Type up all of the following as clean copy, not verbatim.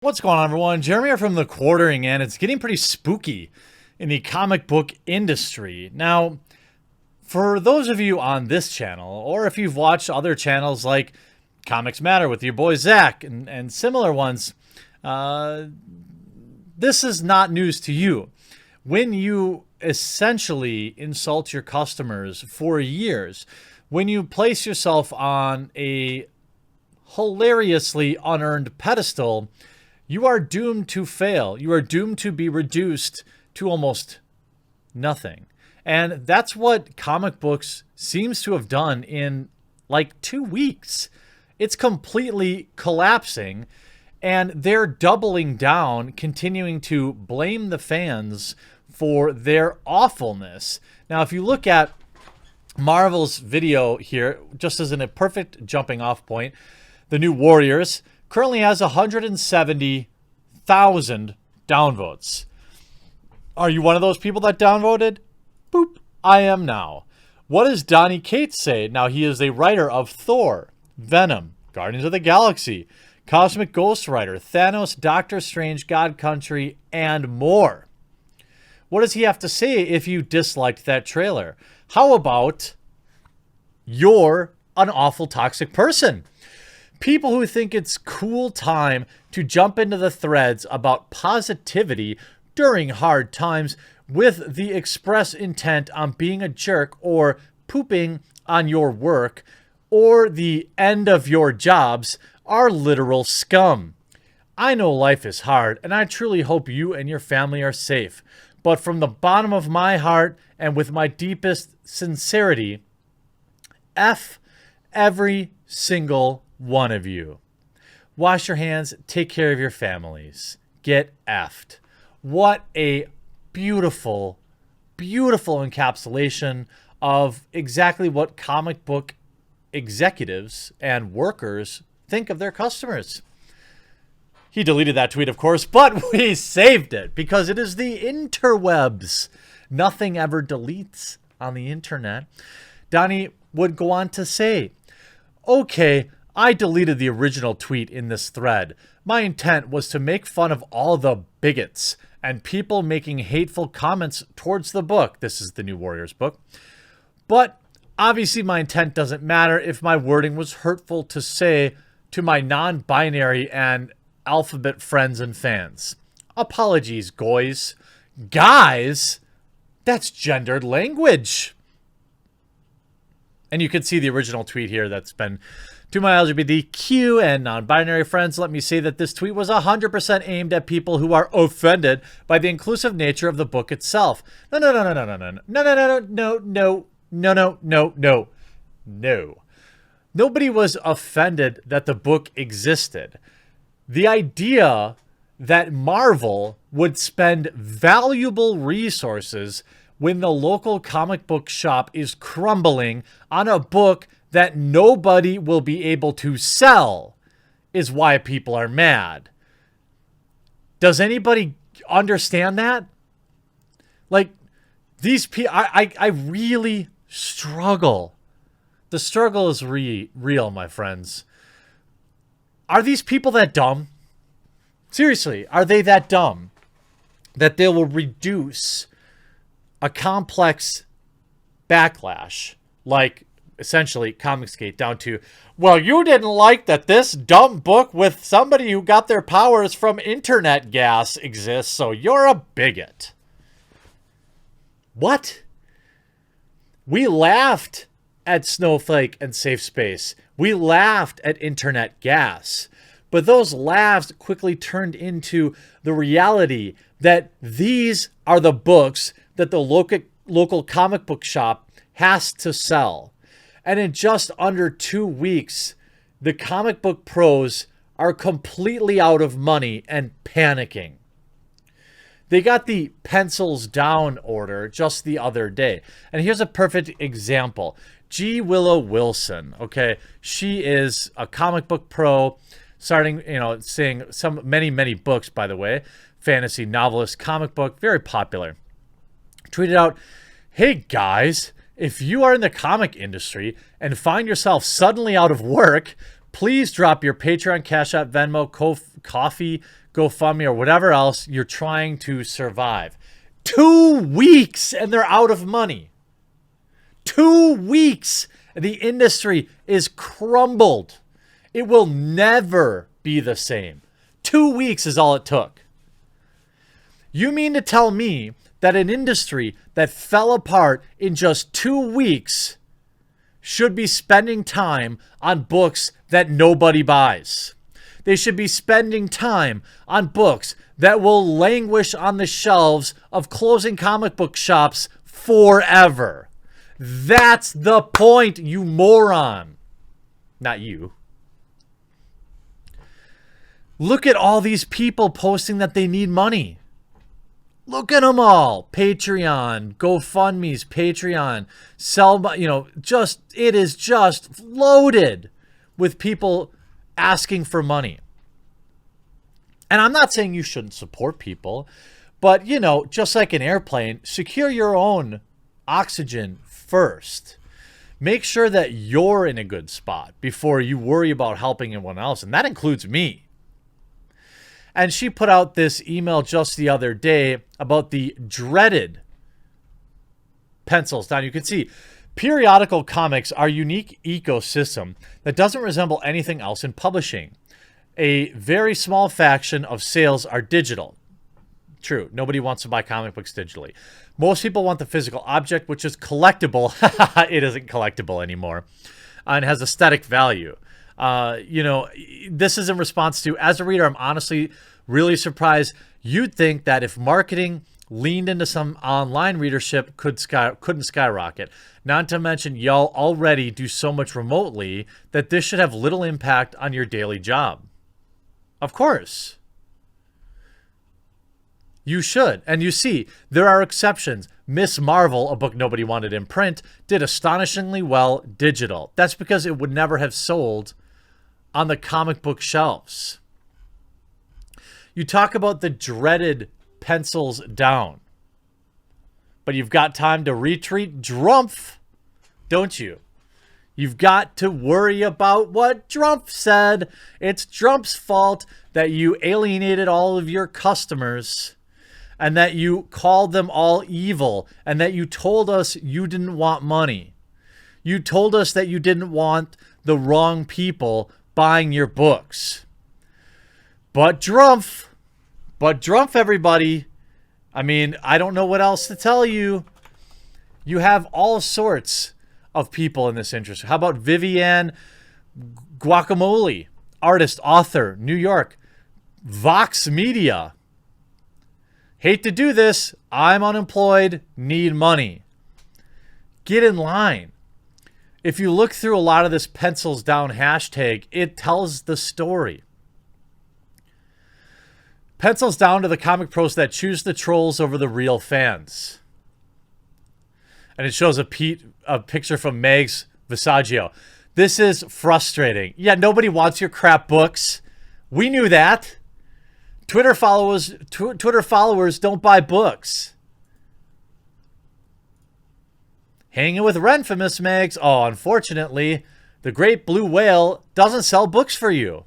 What's going on, everyone? Jeremy here from The Quartering, and it's getting pretty spooky in the comic book industry. Now, for those of you on this channel, or if you've watched other channels like Comics Matter with your boy Zach and similar ones, this is not news to you. When you essentially insult your customers for years, when you place yourself on a hilariously unearned pedestal, you are doomed to fail. You are doomed to be reduced to almost nothing. And that's what comic books seems to have done in like 2 weeks. It's completely collapsing, and they're doubling down, continuing to blame the fans for their awfulness. Now, if you look at Marvel's video here, just as in a perfect jumping off point, the New Warriors currently has 170,000 downvotes. Are you one of those people that downvoted? Boop. I am now. What does Donny Cates say? Now, he is a writer of Thor, Venom, Guardians of the Galaxy, Cosmic Ghost Rider, Thanos, Doctor Strange, God Country, and more. What does he have to say if you disliked that trailer? How about you're an awful toxic person? People who think it's cool time to jump into the threads about positivity during hard times with the express intent on being a jerk or pooping on your work or the end of your jobs are literal scum. I know life is hard, and I truly hope you and your family are safe. But from the bottom of my heart and with my deepest sincerity, F every single one of you. Wash your hands, take care of your families. Get effed. What a beautiful, beautiful encapsulation of exactly what comic book executives and workers think of their customers. He deleted that tweet, of course, but we saved it because it is the interwebs. Nothing ever deletes on the internet. Donny would go on to say, okay, I deleted the original tweet in this thread. My intent was to make fun of all the bigots and people making hateful comments towards the book. This is the New Warriors book. But obviously my intent doesn't matter if my wording was hurtful to say to my non-binary and alphabet friends and fans. Apologies, guys. Guys? That's gendered language. And you can see the original tweet here that's been to my LGBTQ and non-binary friends. Let me say that this tweet was 100% aimed at people who are offended by the inclusive nature of the book itself. No. Nobody was offended that the book existed. The idea that Marvel would spend valuable resources when the local comic book shop is crumbling on a book that nobody will be able to sell is why people are mad. Does anybody understand that? Like, these people, I really struggle. The struggle is real, my friends. Are these people that dumb? Seriously, are they that dumb that they will reduce a complex backlash like essentially Comicsgate down to, well, you didn't like that this dumb book with somebody who got their powers from internet gas exists, so you're a bigot. What? We laughed at Snowflake and Safe Space. We laughed at internet gas. But those laughs quickly turned into the reality that these are the books that the local comic book shop has to sell. And in just under 2 weeks, the comic book pros are completely out of money and panicking. They got the pencils down order just the other day. And here's a perfect example. Willow Wilson, okay? She is a comic book pro, starting, saying many books, by the way. Fantasy novelist, comic book, very popular. Tweeted out, hey guys, if you are in the comic industry and find yourself suddenly out of work, please drop your Patreon, Cash App, Venmo, Ko-fi, GoFundMe, or whatever else you're trying to survive. 2 weeks and they're out of money. 2 weeks. The industry is crumbled. It will never be the same. 2 weeks is all it took. You mean to tell me that an industry that fell apart in just 2 weeks should be spending time on books that nobody buys? They should be spending time on books that will languish on the shelves of closing comic book shops forever. That's the point, you moron. Not you. Look at all these people posting that they need money. Look at them all. Patreon, GoFundMe's, Patreon, it is just loaded with people asking for money. And I'm not saying you shouldn't support people, but, just like an airplane, secure your own oxygen first. Make sure that you're in a good spot before you worry about helping anyone else. And that includes me. And she put out this email just the other day about the dreaded pencils. Now you can see periodical comics are a unique ecosystem that doesn't resemble anything else in publishing. A very small fraction of sales are digital. True, nobody wants to buy comic books digitally. Most people want the physical object, which is collectible. It isn't collectible anymore, and has aesthetic value. This is in response to, as a reader, I'm honestly really surprised. You'd think that if marketing leaned into some online readership, couldn't skyrocket. Not to mention, y'all already do so much remotely that this should have little impact on your daily job. Of course. You should. And you see, there are exceptions. Miss Marvel, a book nobody wanted in print, did astonishingly well digital. That's because it would never have sold on the comic book shelves. You talk about the dreaded pencils down, but you've got time to retweet Drumpf, don't you? You've got to worry about what Drumpf said. It's Drumpf's fault that you alienated all of your customers and that you called them all evil and that you told us you didn't want money. You told us that you didn't want the wrong people buying your books. But Drumpf, everybody. I mean, I don't know what else to tell you. You have all sorts of people in this industry. How about Viviane Guacamole, artist, author, New York, Vox Media. Hate to do this. I'm unemployed, need money. Get in line. If you look through a lot of this pencils down hashtag, it tells the story. Pencils down to the comic pros that choose the trolls over the real fans. And it shows a picture from Megs Visaggio. This is frustrating. Yeah, nobody wants your crap books. We knew that. Twitter followers don't buy books. Hanging with Renfamous, Megs. Oh, unfortunately, the great blue whale doesn't sell books for you.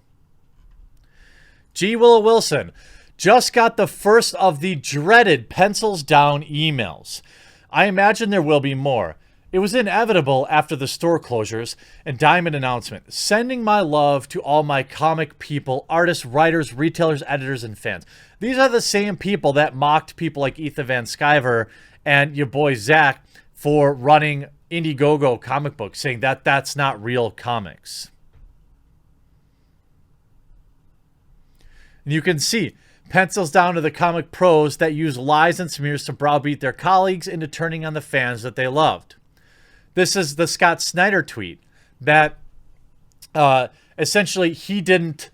G. Willow Wilson. Just got the first of the dreaded pencils down emails. I imagine there will be more. It was inevitable after the store closures and Diamond announcement. Sending my love to all my comic people, artists, writers, retailers, editors, and fans. These are the same people that mocked people like Ethan Van Sciver and your boy Zach for running Indiegogo comic books, saying that that's not real comics. And you can see pencils down to the comic pros that use lies and smears to browbeat their colleagues into turning on the fans that they loved. This is the Scott Snyder tweet that essentially he didn't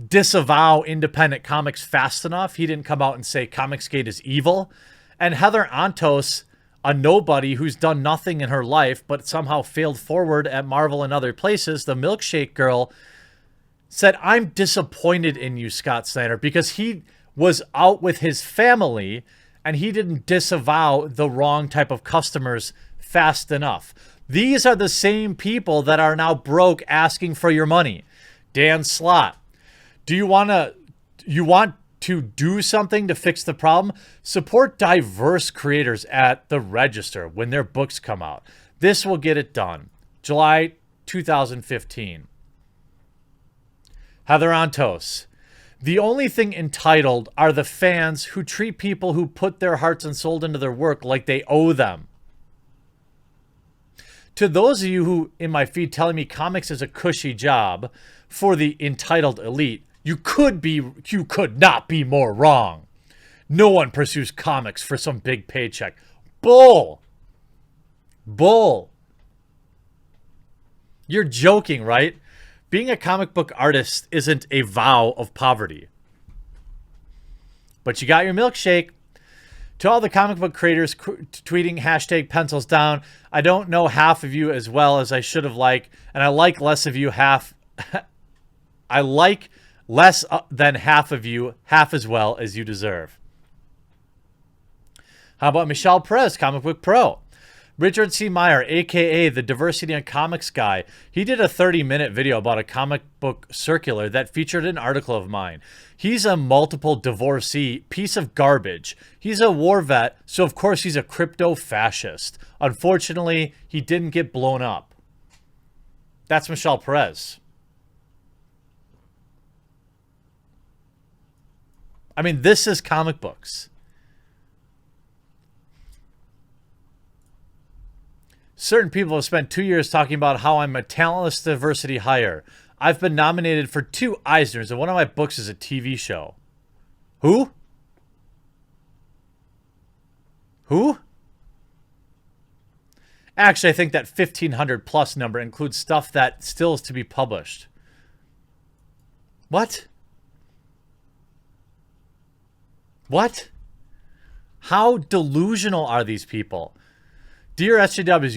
disavow independent comics fast enough. He didn't come out and say Comicsgate is evil. And Heather Antos, a nobody who's done nothing in her life but somehow failed forward at Marvel and other places, the milkshake girl, said, I'm disappointed in you, Scott Snyder, because he was out with his family and he didn't disavow the wrong type of customers fast enough. These are the same people that are now broke asking for your money. Dan Slott, you want to do something to fix the problem, support diverse creators at the Register when their books come out. This will get it done. July 2015. Heather Antos. The only thing entitled are the fans who treat people who put their hearts and soul into their work like they owe them. To those of you who in my feed telling me comics is a cushy job for the entitled elite, you could not be more wrong. No one pursues comics for some big paycheck. Bull. Bull. You're joking, right? Being a comic book artist isn't a vow of poverty. But you got your milkshake. To all the comic book creators tweeting hashtag pencils down, I don't know half of you as well as I should have liked, and I like less of you half. I like less than half of you half as well as you deserve. How about Michelle Perez, Comic Book Pro? Richard C. Meyer, a.k.a. the Diversity in Comics guy, he did a 30-minute video about a comic book circular that featured an article of mine. He's a multiple divorcee piece of garbage. He's a war vet, so of course he's a crypto-fascist. Unfortunately, he didn't get blown up. That's Michelle Perez. I mean, this is comic books. Certain people have spent 2 years talking about how I'm a talentless diversity hire. I've been nominated for 2 Eisners, and one of my books is a TV show. Who? Who? Actually, I think that 1,500 plus number includes stuff that still is to be published. What? What? How delusional are these people? Dear SJWs,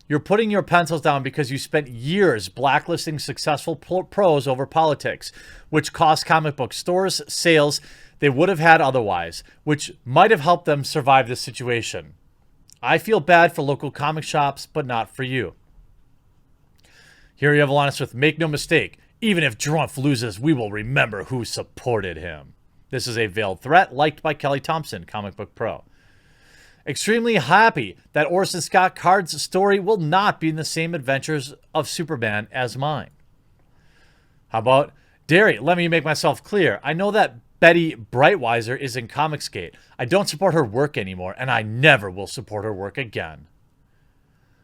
you're putting your pencils down because you spent years blacklisting successful pros over politics, which cost comic book stores sales they would have had otherwise, which might have helped them survive this situation. I feel bad for local comic shops, but not for you. Here you have Alanis with, make no mistake, even if Drumpf loses, we will remember who supported him. This is a veiled threat liked by Kelly Thompson, Comic Book Pro. Extremely happy that Orson Scott Card's story will not be in the same adventures of Superman as mine. How about Derry? Let me make myself clear. I know that Betty Brightweiser is in Comicsgate. I don't support her work anymore, and I never will support her work again.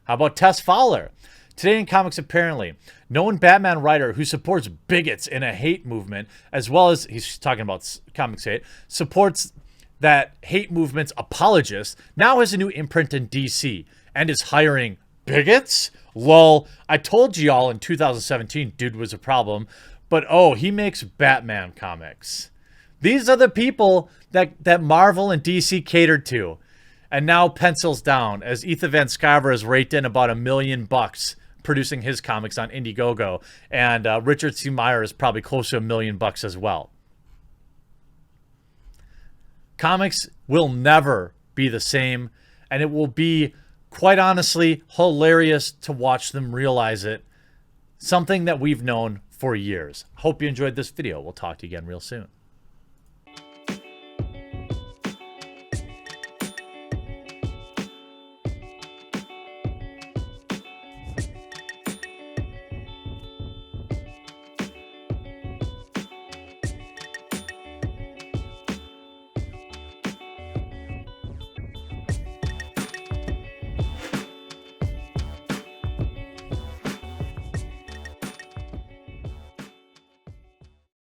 How about Tess Fowler? Today in Comics Apparently, known Batman writer who supports bigots in a hate movement, as well as, he's talking about Comicsgate, supports that hate movement's apologist, now has a new imprint in DC and is hiring bigots? Lol, I told y'all in 2017 dude was a problem, but oh, he makes Batman comics. These are the people that Marvel and DC catered to. And now pencils down as Ethan Van Sciver has raked in about $1 million producing his comics on Indiegogo, and Richard C. Meyer is probably close to $1 million as well. Comics will never be the same, and it will be, quite honestly, hilarious to watch them realize it. Something that we've known for years. Hope you enjoyed this video. We'll talk to you again real soon.